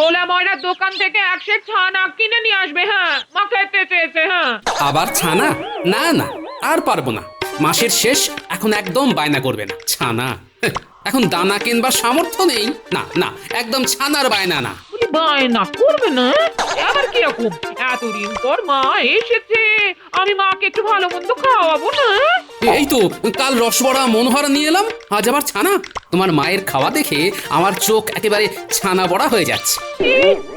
ভোলা ময়রার দোকান থেকে 1 সের ছানা কিনে নিয়ে আসবে। হ্যাঁ, মা খেতে চেয়েছে। হ্যাঁ, আবার ছানা? না না, আর পারবো না। মাসের শেষ, এখন একদম বায়না করবে না ছানা। হেহ, এখন দানা কিনবার সামর্থ্য নেই। না না, একদম ছানার বায়না না। বলি বায়না করবে না? আবার কিরকম? এতদিন পর মা এসেছে, আমি মাকে একটু ভালো মন্দ খাওয়াবো না? এই তো কাল রসবড়া মনোহরা নিয়ে এলাম, আজ আবার ছানা। তোমার মায়ের খাওয়া দেখে আমার চোখ একেবারে ছানা বড়া হয়ে যাচ্ছে।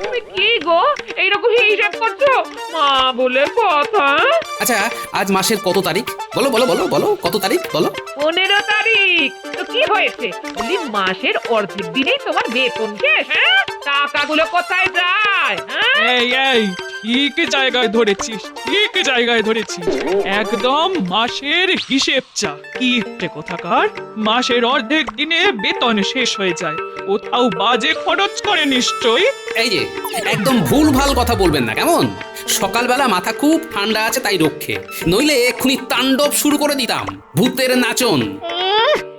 তুমি কি গো এইরকম হিসাব করছো? মা বলে কথা। আচ্ছা, আজ মাসের কত তারিখ? বলো বলো বলো বলো, কত তারিখ বলো? 15 তারিখ। তো কি হয়েছে? বলি মাসের অর্ধেক দিনেই তোমার বেতন শেষ। হ্যাঁ, টাকাগুলো কোথায় যায়? হ্যাঁ, এই ঠিক জায়গায় ধরেছিস, ঠিক জায়গায় ধরেছিস। একদম মাসের হিসেব চা। কিপ্টে কোথাকার, মাসের অর্ধেক দিনে বেতন শেষ হয়ে যায়, কোথাও বাজে খরচ করে নিশ্চয়ই। এই যে একদম ভুল ভাল কথা বলবেন না কেমন? সকালবেলা মাথা খুব ঠান্ডা আছে তাই রক্ষে, নইলে এক্ষুনি তাণ্ডব শুরু করে দিতাম, ভূতের নাচন।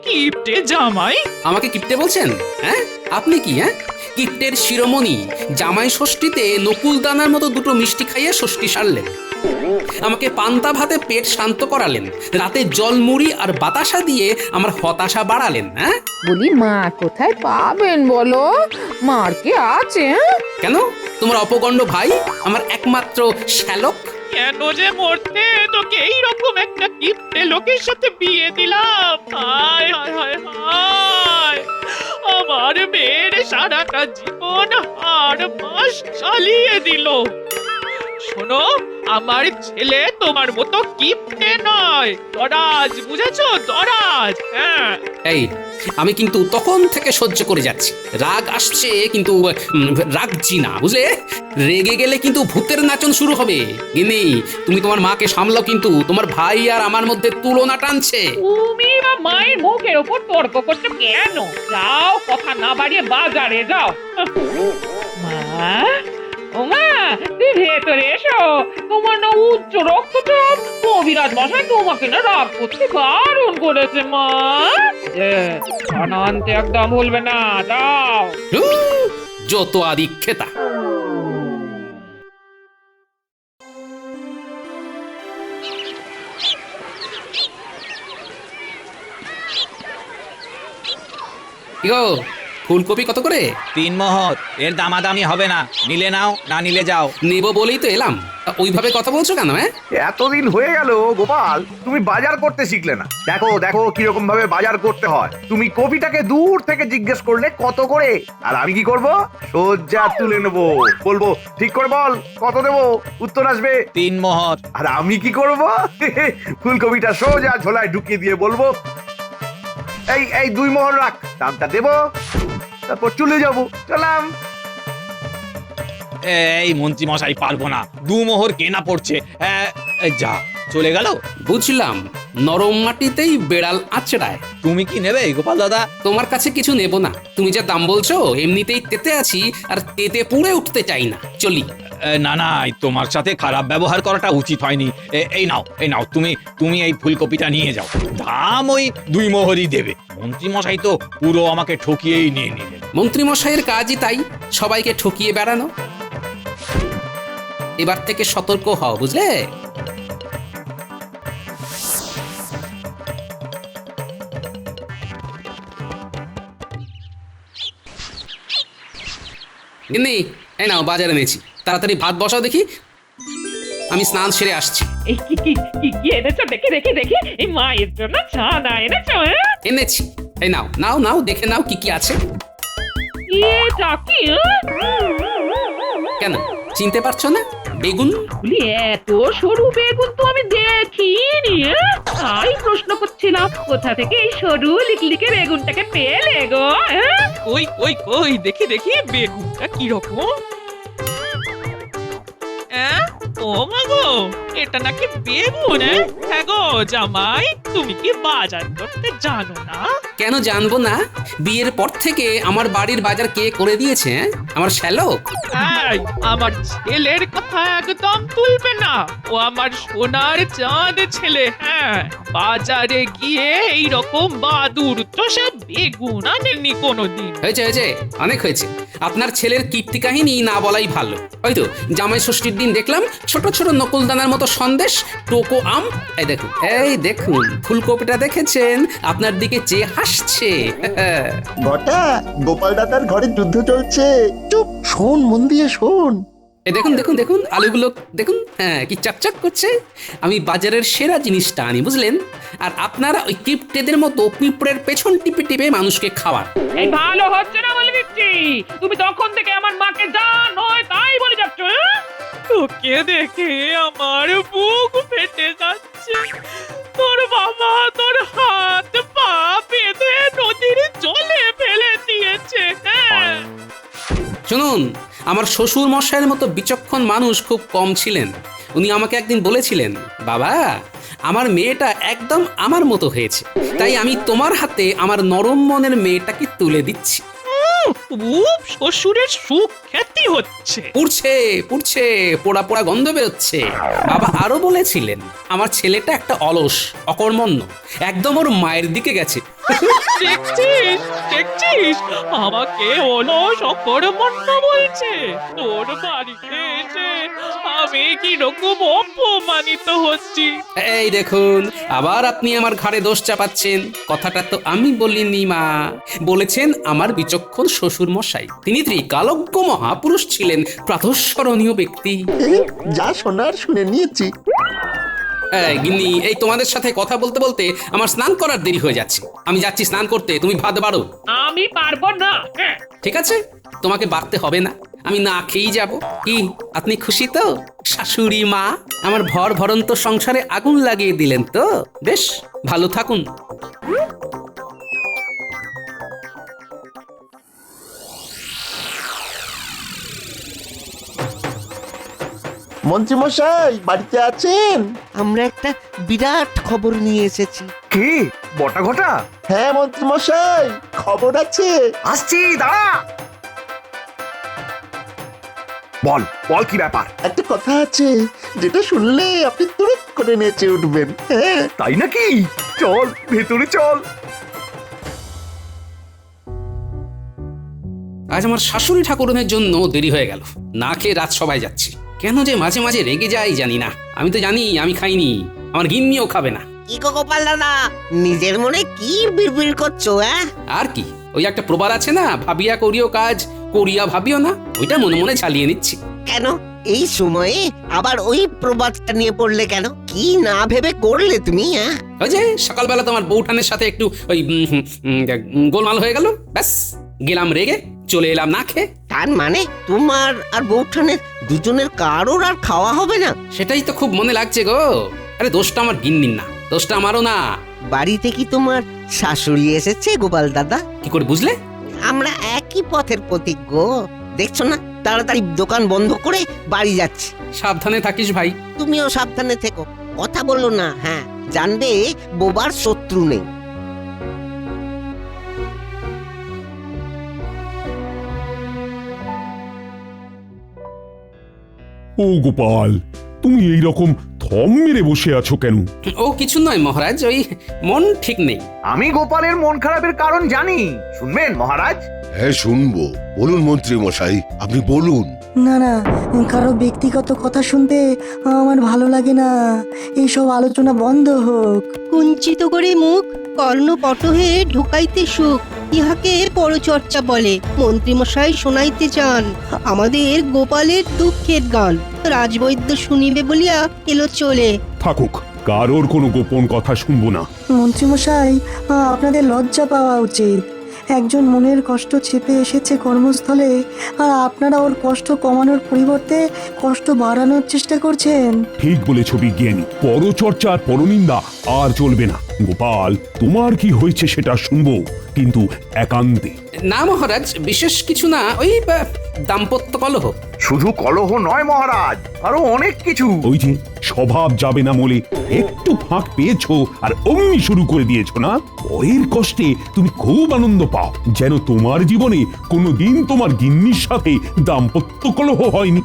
কিপ্টে জামাই। আমাকে কিপ্টে বলছেন? হ্যাঁ, আপনি কি? হ্যাঁ, কিপ্টের শিরোমণি জামাই ষষ্ঠীতে নকুল দানার মতো দুটো মিষ্টি খাইয়ে ষষ্ঠী সারলেন, আমাকে পান্তা ভাতে পেট শান্ত করালেন, রাতে জল মুড়ি আর বাতাসা দিয়ে আমার হতাশা বাড়ালেন। হ্যাঁ, বলি মা কোথায় পাবেন বলো? মার কে আছে? কেন? তোমার অপগণ্ড ভাই, আমার একমাত্র শ্যালক। কেন যে মরতে তোকে এইরকম একটা কিপ্টে লোকের সাথে বিয়ে দিলাম? হায় হায় হায় হায়, আমার মেয়ের সারাটা জীবন আর মাস চালিয়ে দিল। শোনো, আমার ছেলে তোমার মতো কিপ্টে নয়, দরাজ, বুঝেছো? দরাজ। হ্যাঁ, এই, আমি কিন্তু তখন থেকে সহ্য করে যাচ্ছি, রাগ আসছে কিন্তু রাগছি না, বুঝলে? রেগে গেলে কিন্তু ভূতের নাচন শুরু হবে। গিনি, তুমি তোমার মাকে সামলাও, কিন্তু তোমার ভাই আর আমার মধ্যে তুলনা টানছে। তুমি বা মায়ের মুখের ওপর তর্ক করছো কেন? যাও, কথা না বাড়িয়ে বাজারে যাও। মা, ও মা, তুই ভেতরে এসো। তোমার না উচ্চ রক্তচাপ, কবিরাজ মশাই তোমাকে না রাগ করতে বারণ করেছে। মা, খানা আনতে একদম ভুলবে না, যাও। যত আদিক্ষেতা। কি গো, ফুলকপি কত করে? 3 মোহর। এর দামাদামি হবে না, নিলে নাও, না নিলে যাও। নেব বলেই তো এলাম, ওইভাবে কথা বলছো কেন? হ্যাঁ, এতদিন হয়ে গেল গোপাল, তুমি বাজার করতে শিখলে না। দেখো দেখো কিরকম ভাবে বাজার করতে হয়। তুমি কপিটাকে দূর থেকে জিজ্ঞেস করলে কত করে, আর আমি কি করব? সোজা তুলে নেবো, বলবো ঠিক করে বল কত দেবো, উত্তর আসবে 3 মোহর। আর আমি কি করব? ফুলকপিটা সোজা ঝোলায় ঢুকিয়ে দিয়ে বলবো এই এই 2 মোহর রাখ, দামটা দেবো, তারপর চলে যাবো। চলাম। এই মন্ত্রী মশাই, পারবো না, 2 মোহর কেনা পড়ছে। যা, চলে গেল। বুঝলাম, নরম মাটিতেই বেড়াল আঁচড়ায়। তুমি কি নেবে গোপাল দাদা? তোমার কাছে কিছু নেব না, তুমি যা দাম বলছো এমনিতেই তেতে আছি, আর তেতে পুড়ে উঠতে চাই না। চলি। না না, তোমার সাথে খারাপ ব্যবহার করাটা উচিত হয়নি। এই নাও, এই নাও, তুমি এই ফুলকপিটা নিয়ে যাও, দাম ওই 2 মোহরই দেবে। মন্ত্রী মশাই তো পুরো আমাকে ঠকিয়েই নিয়ে নিলেন। মন্ত্রী মশাইয়ের কাজই তাই, সবাইকে ঠকিয়ে বেড়ানো। এবার থেকে সতর্ক হও, বুঝলে? গিন্নি, এই নাও, বাজারে এনেছি, তাড়াতাড়ি ভাত বসাও দেখি, আমি স্নান সেরে আসছি। এই কি কি কি কি এনেছো? দেখি দেখি দেখি। এই মায়ের জন্য ছানা এনেছো? হ্যাঁ, এনেছি, এই নাও নাও নাও, দেখে নাও কি কি আছে। এটা কি? কেন, চিনতে পারছো না? বেগুন। বলি এত সরু বেগুন তো আমি দেখিনি। তাই প্রশ্ন করছিলাম, কোথা থেকে এই সরু লিকলিকে বেগুনটাকে পেলে গো? হ্যাঁ, ওই ওই ওই, দেখি দেখি বেগুনটা কিরকম। ও মা গো, এটা নাকি বেগুন? হ্যাঁ গো জামাই, তুমি কি বাজার করতে জানো না? কেন জানবো না? বিয়ের পর থেকে আমার বাড়ির বাজার কে করে দিয়েছে? হ্যাঁ? আমার শ্যালক। এই, আমার ছেলের কথা একদম তুলবে না। ও আমার সোনার চাঁদ ছেলে। হ্যাঁ, বাজারে গিয়ে এই রকম বাদুর চষা বেগুন আনেনি কোনোদিন। হয়েছে হয়েছে, অনেক হয়েছে। আপনার ছেলের কীর্তি কাহিনী না বলাই ভালো। ওই তো জামাই ষষ্ঠীর দিন দেখলাম ছোট ছোট নকুলদানার মতো সন্দেশ, টোকো আম। এই দেখুন ফুলকপিটা দেখেছেন? আপনার দিকে চেয়ে হাসছে। ঘটা গোপাল দাদার ঘরে যুদ্ধ চলছে। চুপ, শোন, মন দিয়ে শোন। এই দেখুন দেখুন দেখুন আলুগুলো দেখুন, হ্যাঁ কি চকচক করছে। আমি বাজারের সেরা জিনিসটা আনি, বুঝলেন? আর আপনারা ওই কিপটেদের মতো পিঁপড়ের পেছন টিপে টিপে মানুষকে খাওয়ান। এই ভালো হচ্ছে না বলে দিচ্ছি। তুমি তখন থেকে আমার মাকে যা নয় তাই বলে যাচ্ছ। হ্যাঁ? তোকে দেখে আমার বুক ফেটে যাচ্ছে। তোর বাবা তোর হাত পা বেঁধে নদীর জলে ফেলে দিয়েছে। হ্যাঁ, শুনুন, আমার শ্বশুর মশাইয়ের মতো বিচক্ষণ মানুষ খুব কম ছিলেন। উনি আমাকে একদিন বলেছিলেন, বাবা আমার মেয়েটা একদম আমার মতো হয়েছে, তাই আমি তোমার হাতে আমার নরম মনের মেয়েটাকে তুলে দিচ্ছি। খুব শ্বশুরের সুখ খ্যাতি হচ্ছে। পুড়ছে পুড়ছে, পোড়া পোড়া গন্ধ বেরোচ্ছে। বাবা আরো বলেছিলেন, আমার ছেলেটা একটা অলস, অকর্মণ্য, একদম ওর মায়ের দিকে গেছে। দেখছিস দেখছিস, আমাকে অলস অকর্মণ্য বলছে। তোর বাড়িতে এসে আমি কি রকম অপমানিত হচ্ছি। এই দেখুন, আবার আপনি আমার ঘাড়ে দোষ চাপাচ্ছেন। কথাটা তো আমি বলিনি মা, বলেছেন আমার বিচক্ষণ শ্বশুর মশাই। তিনি ত্রিকালজ্ঞ মহাপুরুষ ছিলেন, প্রাতঃস্মরণীয় ব্যক্তি। যা শোনার শুনে নিয়েছি। এই গিন্নি, এই তোমাদের সাথে কথা বলতে বলতে আমার স্নান করার দেরি হয়ে যাচ্ছে। আমি যাচ্ছি স্নান করতে, তুমি ভাত বাড়ো। আমি পারবো না। হ্যাঁ। ঠিক আছে, তোমাকে বাড়তে হবে না, আমি না খেয়েই যাব। কি আপনি খুশি তো? শাশুড়ি মা আমার ভর ভরন্ত সংসারে আগুন লাগিয়ে দিলেন তো? বেশ ভালো থাকুন। মন্ত্রী মশাই বাড়িতে আছেন? আমরা একটা বিরাট খবর নিয়ে এসেছি। কি বটা ঘটা? হ্যাঁ মন্ত্রী মশাই, খবর আছে। আসছি, দাঁড়া। বল বল, কি ব্যাপার? একটা কথা আছে যেটা শুনলে আপনি তুরত করে নেচে উঠবেন। হ্যাঁ, তাই নাকি? চল ভেতরে চল। আজ আমার শাশুড়ি ঠাকুরনের জন্য দেরি হয়ে গেল। না খেয়ে রাত সবাই যাচ্ছি। কেন যে মাঝে মাঝে রেগে যাই জানি না। আমি তো জানি আমি খাইনি, আমার গিন্নিও খাবে না। কি গো গোপাল দাদা, নিজের মনে কি বিড়বিড় করছো? আর কি, ওই একটা প্রবাদ আছে না, ভাবিয়া করিও কাজ, করিয়া ভাবিও না। ওইটা মনে মনে চালিয়ে নিচ্ছি। কেন এই সময়ে আবার ওই প্রবাদটা নিয়ে পড়লে কেন? কি না ভেবে করলে তুমি? ওই যে সকালবেলা তোমার বউঠানের সাথে একটু ওই গোলমাল হয়ে গেল, ব্যাস গেলাম রেগে, চলে এলাম না খেয়ে। তার মানে তোমার আর বউঠানের দুজনের কারোর আর খাওয়া হবে না? সেটাই তো খুব মনে লাগছে গো। আরে দোষটা আমার গিন্নির না, দোষটা আমারও না। বাড়িতে কি তোমার শাশুড়ি এসেছে গোপাল দাদা? কি করে বুঝলে? আমরা একই পথের পথিক গো। দেখছো না, তাড়াতাড়ি দোকান বন্ধ করে বাড়ি যাচ্ছি। সাবধানে থাকিস ভাই। তুমিও সাবধানে থেকো, কথা বলো না। হ্যাঁ, জানবে বোবার শত্রু নেই। ও গোপাল, তুমি এই রকম থম মেরে বসে আছো কেন? ও কিছু নয় মহারাজ, ওই মন ঠিক নেই। আমি গোপালের মন খারাপের কারণ জানি, শুনবেন মহারাজ? হ্যাঁ শুনবো, বলুন মন্ত্রী মশাই, আপনি বলুন। না না, কারো ব্যক্তিগত কথা শুনতে আমার ভালো লাগে না। এইসব আলোচনা বন্ধ হোক। কুঞ্চিত করে মুখ, কর্ণপটহে ঢুকাইতে সুখ, ইহাকে পরচর্চা বলে। মন্ত্রীমশাই শোনাইতে চান আমাদের গোপালের দুঃখের গান। রাজবৈদ্য শুনিবে বলিয়া এলো চলে। থাকুক, কারোর কোনো গোপন কথা শুনবো না। মন্ত্রীমশাই, আপনাদের লজ্জা পাওয়া উচিত। একজন মনের কষ্ট চেপে এসেছে কর্মস্থলে, আর আপনারা ওর কষ্ট কমানোর পরিবর্তে কষ্ট বাড়ানোর চেষ্টা করছেন। ঠিক বলেছ বিজ্ঞানী, পরচর্চা আর পরনিন্দা আর চলবে না। গোপাল, তোমার কি হয়েছে সেটা শুনবো, কিন্তু একান্তে। না মহারাজ, বিশেষ কিছু না, ওই দাম্পত্য কলহ। শুধু কলহ নয় মহারাজ, আরো অনেক কিছু। ওই যে স্বভাব যাবে না বলে একটু ফাঁক পেয়েছো আর অমনি শুরু করে দিয়েছো না। পরের কষ্টে তুমি খুব আনন্দ পাও, যেন তোমার জীবনে কোনোদিন তোমার গিন্নির সাথে দাম্পত্য কলহ হয়নি।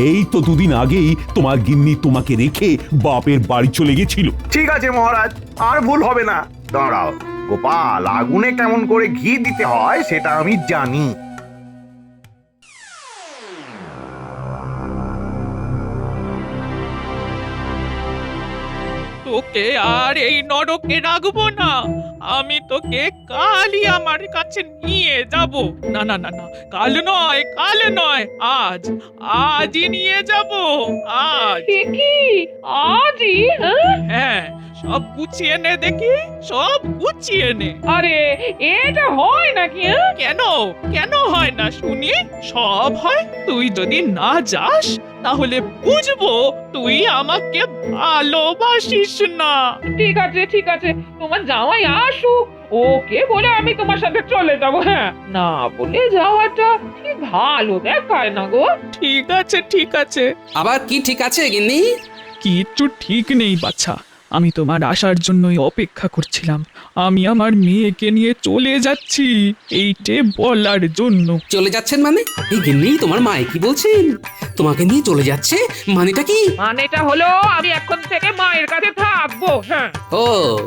এই তো দুদিন আগেই তোমার গিন্নি তোমাকে রেখে বাপের বাড়ি চলে গেছিল। ঠিক আছে মহারাজ, আর ভুল হবে না। দাঁড়াও গোপাল, আগুনে কেমন করে ঘি দিতে হয় সেটা আমি জানি। তোকে আর এই নরকে রাখবো না। আমি তোকে কালই আমার কাছে নিয়ে যাব। না না না না, কাল নয়, আজই নিয়ে যাব। আজ কি আজই? হ্যাঁ, সব গুছিয়ে নে দেখি, সব গুছিয়ে নে। আরে এটা হয় নাকি? কেন হয় না শুনি? সব হয়। তুই যদি না যাস তাহলে বুঝবো তুই আমাকে ভালোবাসিস না। ঠিক আছে, তোমার জামাই আসুক, ওকে বলে আমি তোমার সাথে চলে যাবো। হ্যাঁ, না বলে যাওয়াটা ঠিক ভালো দেখায় না গো। ঠিক আছে। আবার কি ঠিক আছে গিন্নি? কিচ্ছু ঠিক নেই বাছা। আমি তোমার আসার জন্যই অপেক্ষা করছিলাম। আমি আমার মেয়েকে নিয়ে চলে যাচ্ছি এইটে বলার জন্য। চলে যাচ্ছেন মানে? এই গিন্নি, তোমার মা কি বলছেন? তোমাকে নিয়ে চলে যাচ্ছে মানেটা কি? মানেটা হলো আমি এখন থেকে মায়ের কাছে থাকবো। হ্যাঁ। ও,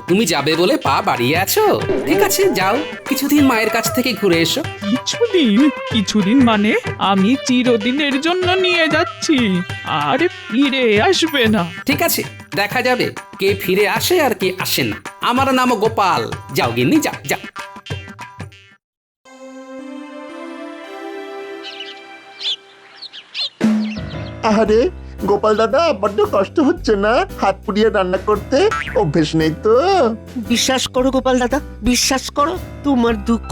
তুমি যাবে বলে পা বাড়িয়ে আছো? ঠিক আছে, যাও, কিছুদিন মায়ের কাছ থেকে ঘুরে এসো। কিছুদিন মানে আমি চিরদিনের জন্য নিয়ে যাচ্ছি, আর ফিরে আসবে না। ঠিক আছে, দেখা যাবে কে ফিরে আসে আর কে আসে না। আমার নাম গোপাল। যাও গিন্নি, যাও যাও। আরে গোপাল দাদা, বড্ড কষ্ট হচ্ছে না হাত পুড়িয়ে রান্না করতে? অভ্যেস নেই তো? বিশ্বাস করো গোপাল দাদা, বিশ্বাস করো, তোমার দুঃখ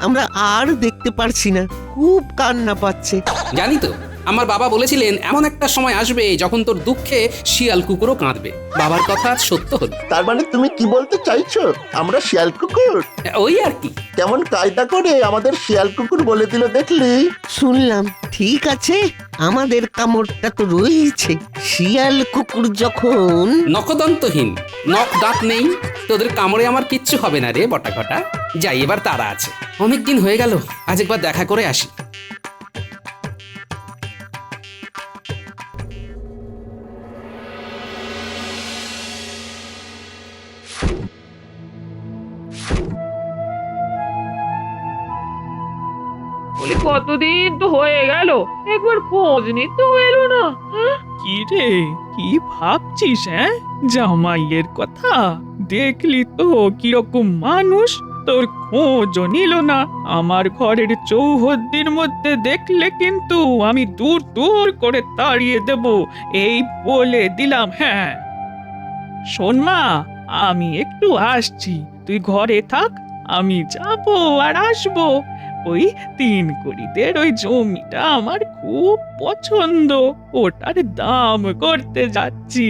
আমরা আর দেখতে পারছি না। খুব কান্না পাচ্ছে। জানি তো, আমার বাবা বলেছিলেন এমন একটা সময় আসবে যখন তোর দুঃখে শিয়াল কুকুরও কাঁদবে। বাবার কথা আজ সত্য হলো। তার মানে তুমি কি বলতে চাইছো আমরা শিয়াল কুকুর? ওই আর কি। কেমন কায়দা করে আমাদের শিয়াল কুকুর বলে দিল দেখলি? শুনলাম। ঠিক আছে, আমাদের কামড়টা তো রয়েছে। শিয়াল কুকুর যখন নখদন্তহীন, নখ দাঁত নেই, তোদের কামড়ে আমার কিচ্ছু হবে না রে বটা ঘটা। যাই, এবার তারা আছে। অনেকদিন হয়ে গেল, আজ একবার দেখা করে আসি। বলি কতদিন তো হয়ে গেল, একবার খোঁজ নিতে এলো না। কি রে, কি ভাবছিস? জামাইয়ের কথা দেখলি তো কিরকম মানুষ, তোর খোঁজও নিল না। আমার ঘরের চৌহদ্দির মধ্যে দেখলে কিন্তু আমি দূর দূর করে তাড়িয়ে দেব, এই বলে দিলাম। হ্যাঁ, শোন মা, আমি একটু আসছি, তুই ঘরে থাক, আমি যাব আর আসবো। ওই 3 কড়িদের ওই জমিটা আমার খুব পছন্দ, ওটার দাম করতে যাচ্ছি।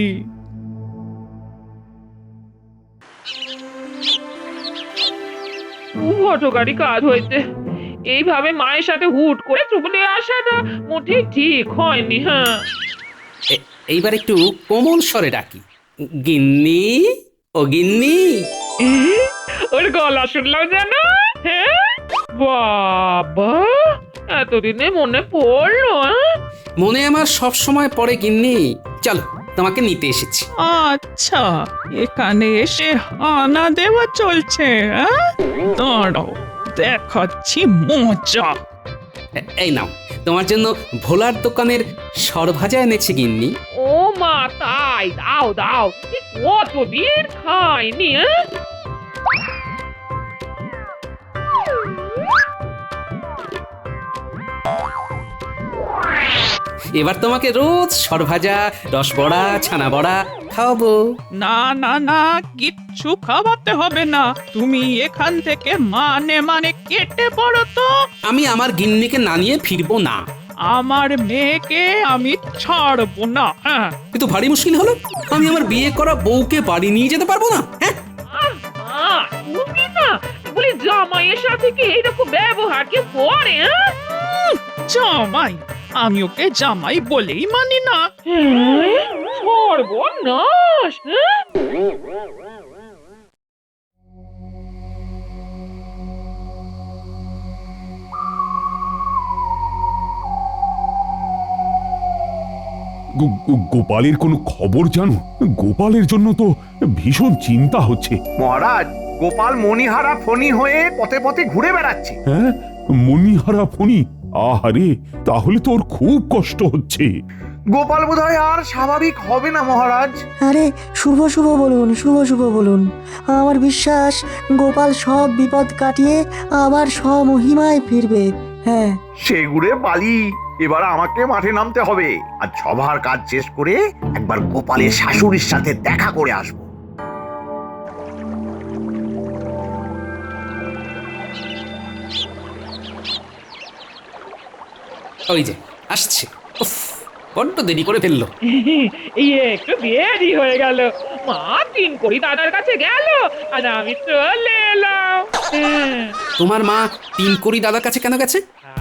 খুব হঠকারী কাজ হয়েছে। এইভাবে মায়ের সাথে হুট করে চলে আসাটা মোটেই ঠিক হয়নি। হ্যাঁ, এইবার একটু কোমল স্বরে ডাকি, গিন্নি, ও গিন্নি। ওর গলা শুনলাম যেন। হ্যাঁ বাবা, এতদিনে মনে পড়লো। মনে আমার সব সময় পড়ে গিন্নি। চলো, তোমাকে নিতে এসেছি। আচ্ছা, এখানে এসে হানা দেওয়া চলছে? দাঁড়াও, দেখাচ্ছি মজা। এই নাও, তোমার জন্য ভোলার দোকানের সরভাজা এনেছি গিন্নি। ও মা, তাই? দাও দাও, কতদিন খাইনি। এবার তোমাকে রোজ সরভাজা, রসবড়া, ছানা বড়া খাওয়াবো। না না না, কিচ্ছু খাওয়াতে হবে না। তুমি এখান থেকে মানে কেটে পড়ো তো। আমি আমার গিন্নিকে না নিয়ে ফিরবো না। আমার মেয়েকে আমি ছাড়বো না। হ্যাঁ, কিন্তু ভারী মুশকিল হলো, আমি আমার বিয়ে করা বউকে বাড়ি নিয়ে যেতে পারবো না। হ্যাঁ, তুমি না বলি জামাইয়ের সাথে কি এইরকম ব্যবহার কি করে? জামাই, আমি ওকে জামাই বলেই মানি না। সর্বনাশ! হ্যাঁ? গোপালের কোনো খবর জানো? গোপালের জন্য তো ভীষণ চিন্তা হচ্ছে। মহারাজ, গোপাল মণিহারা ফণি হয়ে পথে পথে ঘুরে বেড়াচ্ছে। হ্যাঁ, মণিহারা ফণি? আহারে, তাহলে তো ওর খুব কষ্ট হচ্ছে। গোপাল বোধহয় আর স্বাভাবিক হবে না মহারাজ। আরে শুভ শুভ বলুন, শুভ শুভ বলুন। আমার বিশ্বাস গোপাল সব বিপদ কাটিয়ে আবার স্বমহিমায় ফিরবে। হ্যাঁ, সেগুড়ে বালি, এবার আমাকে মাঠে নামতে হবে আর সভার কাজ শেষ করে একবার গোপালের শাশুড়ির সাথে দেখা করে আসবো। ওই যে আসছে। উফ, বড্ড দেরি করে ফেললো। এই একটু দেরি হয়ে গেল। মা তিন করি দাদার কাছে গেল আর আমি চলে এলাম। তোমার মা তিন কড়ি দাদার কাছে কেন গেছে?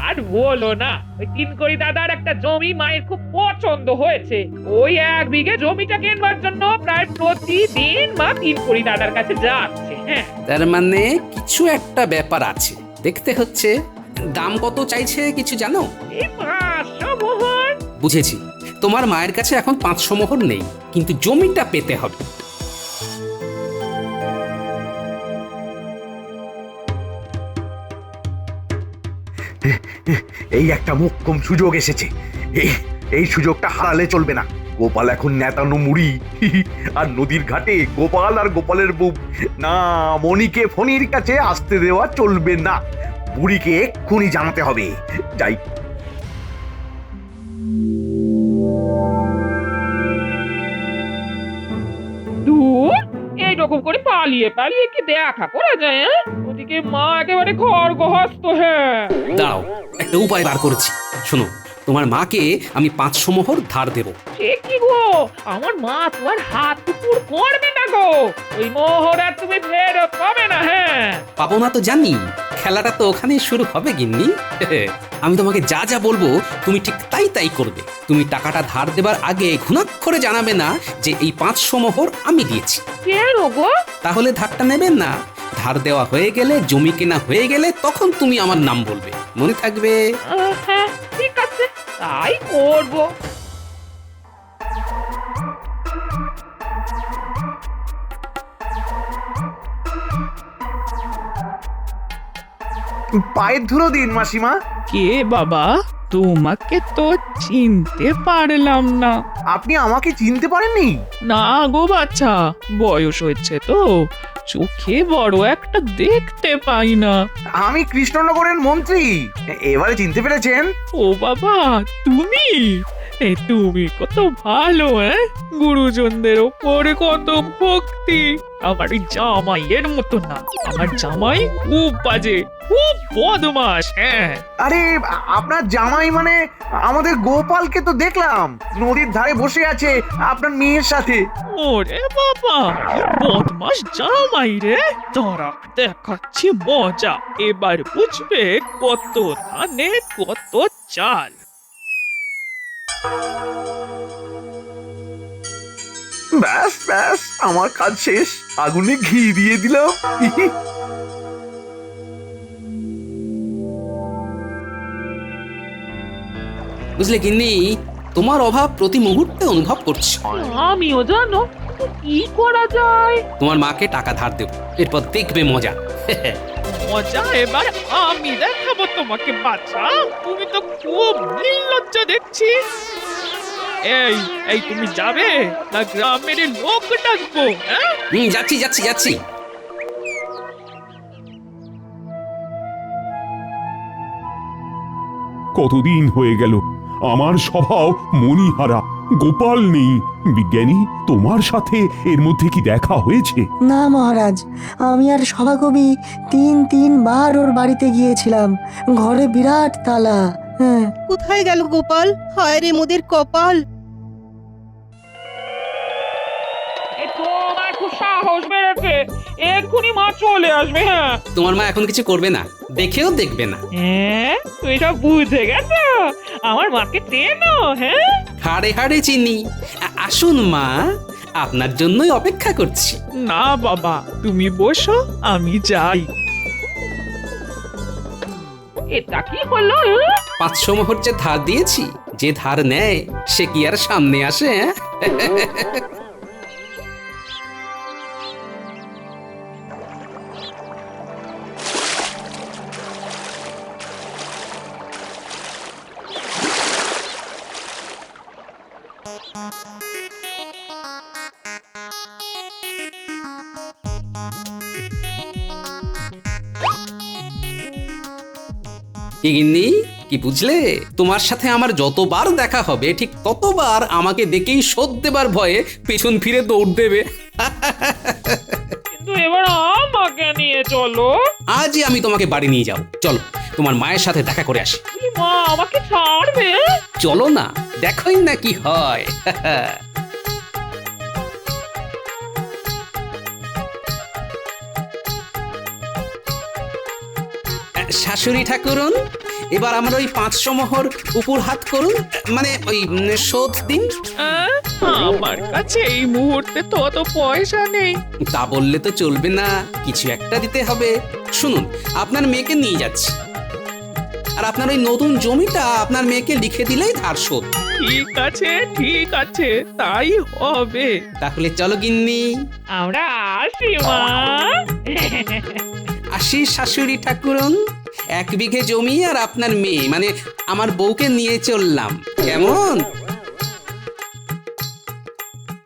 আর বলো না, ওই তিন করি দাদার একটা জমি মায়ের খুব পছন্দ হয়েছে। ওই 1 বিঘে জমিটা কেনবার জন্য প্রায় প্রতিদিন মা তিন করি দাদার কাছে যাচ্ছে। হ্যাঁ, তার মানে কিছু একটা ব্যাপার আছে, দেখতে হচ্ছে। দাম কত চাইছে কিছু জানো? এই 500 মোহর। বুঝেছি, তোমার মায়ের কাছে এখন 500 মোহর নেই, কিন্তু জমিটা পেতে হবে। এই একটা মোক্ষম সুযোগ এসেছে। এই সুযোগটা হারালে চলবে না। গোপাল এখন নেতানো মুড়ি, আর নদীর ঘাটে গোপাল আর গোপালের বউ। না, মণিকে ফণির কাছে আসতে দেওয়া চলবে না। বুড়িকে এক্ষুনি জানাতে হবে। যাই। দূর, এইরকম করে পালিয়ে পালিয়ে কি দেখা করা যায়? হ্যাঁ? ওদিকে মা একেবারে খড়গহস্ত। হ্যাঁ, দাও, একটা উপায় বার করেছি। শোনো, তোমার মাকে আমি 500 মোহর ধার দেব। সে কি গো, আমার মা তোমার হাত টুকুর করবে না গো। ওই মোহর আর তুমি ফেরত পাবে না। হ্যাঁ, পাবো না তো জানি, খেলাটা তো ওখানেই শুরু হবে গিন্নি। আমি তোমাকে যা যা বলবো তুমি ঠিক তাই তাই করবে। তুমি টাকাটা ধার দেবার আগে ঘুণাক্ষরে জানাবে না যে এই 500 মোহর আমি দিয়েছি। কেন গো? তাহলে ধারটা নেবেন না। ধার দেওয়া হয়ে গেলে, জমি কেনা হয়ে গেলে তখন তুমি আমার নাম বলবে, মনে থাকবে? হ্যাঁ, ঠিক আছে, তাই করবো। পায়ের ধুলো দিন মাসিমা। কে বাবা? তোমাকে তো চিনতে পারলাম না। আপনি আমাকে চিনতে পারেননি? না গো বাচ্চা, বয়স হয়েছে তো, চোখে বড় একটা দেখতে পাই না। আমি কৃষ্ণনগরের মন্ত্রী। এবারে চিনতে পেরেছেন? ও বাবা, তুমি? তুমি কত ভালো, গুরুজনদের ওপরে কত ভক্তি। আমার জামাইয়ের মতো না, আমার জামাই খুব বাজে, খুব বদমাস। আরে, আপনার জামাই মানে আমাদের গোপালকে তো দেখলাম নদীর ধারে বসে আছে আপনার মেয়ের সাথে। ওরে বাবা, বদমাস জামাই রে। তোরা দেখাচ্ছি মজা, এবার বুঝবে কত ধানে কত চাল। ব্যাস ব্যাস, আমার কাজ শেষ। আগুনে ঘি দিয়ে দিলাম। বুঝলে গিন্নি, তোমার অভাব প্রতি মুহূর্তে অনুভব করছি। আমিও জানো, তো কি করা যায়? তোমার মাকে টাকা ধার দেব, এরপর দেখবে মজা। মজা এবার আমি দেখাবো তোমাকে বাচ্চা। তুমি তো খুব নির্লজ্জ দেখছি। এই এই তুমি যাবে না গ্রামের লোক ডাকবো? যাচ্ছি যাচ্ছি যাচ্ছি। কতদিন হয়ে গেল, আমার স্বভাব মণিহারা, গোপাল নেই। বিজ্ঞানী, তোমার সাথে এর মধ্যে কি দেখা হয়েছে? না মহারাজ, আমি আর সভাকবি তিনবার ওর বাড়িতে গিয়েছিলাম। ঘরে বিরাট তালা। হ্যাঁ, কোথায় গেল গোপাল? হায় রে মোদের কপাল। এই তো তোমার খুব সাহস বেড়েছে, এক্ষুনি মা চলে আসবে। হ্যাঁ তোমার মা এখন কিছু করবে না, দেখেও দেখবে না। হ্যাঁ তুমি সব বুঝে গেছো, আমার মাকে চেনো? হ্যাঁ হাড়ে হাড়ে চিনি। আসুন মা, আপনার জন্যই অপেক্ষা করছি। না বাবা, তুমি বসো, আমি যাই। এটা কি হলো? 500 মোহর যে ধার দিয়েছি, যে ধার নেয় সে কি আর সামনে আসে? কি গিন্নি, কি বুঝলে? তোমার সাথে আমার যতবার দেখা হবে ঠিক ততবার আমাকে দেখেই শোধ দেবার ভয়ে পেছন ফিরে দৌড় দেবে। কিন্তু এবার আমাকে নিয়ে চলো। আজই আমি তোমাকে বাড়ি নিয়ে যাব। চলো, তোমার মায়ের সাথে দেখা করে আসি। মা আমাকে ছাড়বে? চলো না, দেখোই না কি হয়। শাশুড়ি ঠাকুরন, এবার আমার ওই 500 মোহর উপর হাত করুন, মানে ওই শোধ দিন। আমার কাছে এই মুহূর্তে তো অত পয়সা নেই। তা বললে তো চলবে না, কিছু একটা দিতে হবে। শুনুন, আপনার মেয়েকে নিয়ে যাচ্ছি, আর আপনার ওই নতুন জমিটা আপনার মেয়েকে লিখে দিলেই ধার শোধ। ঠিক আছে, ঠিক আছে, তাই হবে। তাহলে চলো গিন্নি। আমরা আসি মা। আসি শাশুড়ি ঠাকুরন, 1 বিঘে জমি আর আপনার মেয়ে মানে আমার বউকে নিয়ে চললাম, কেমন?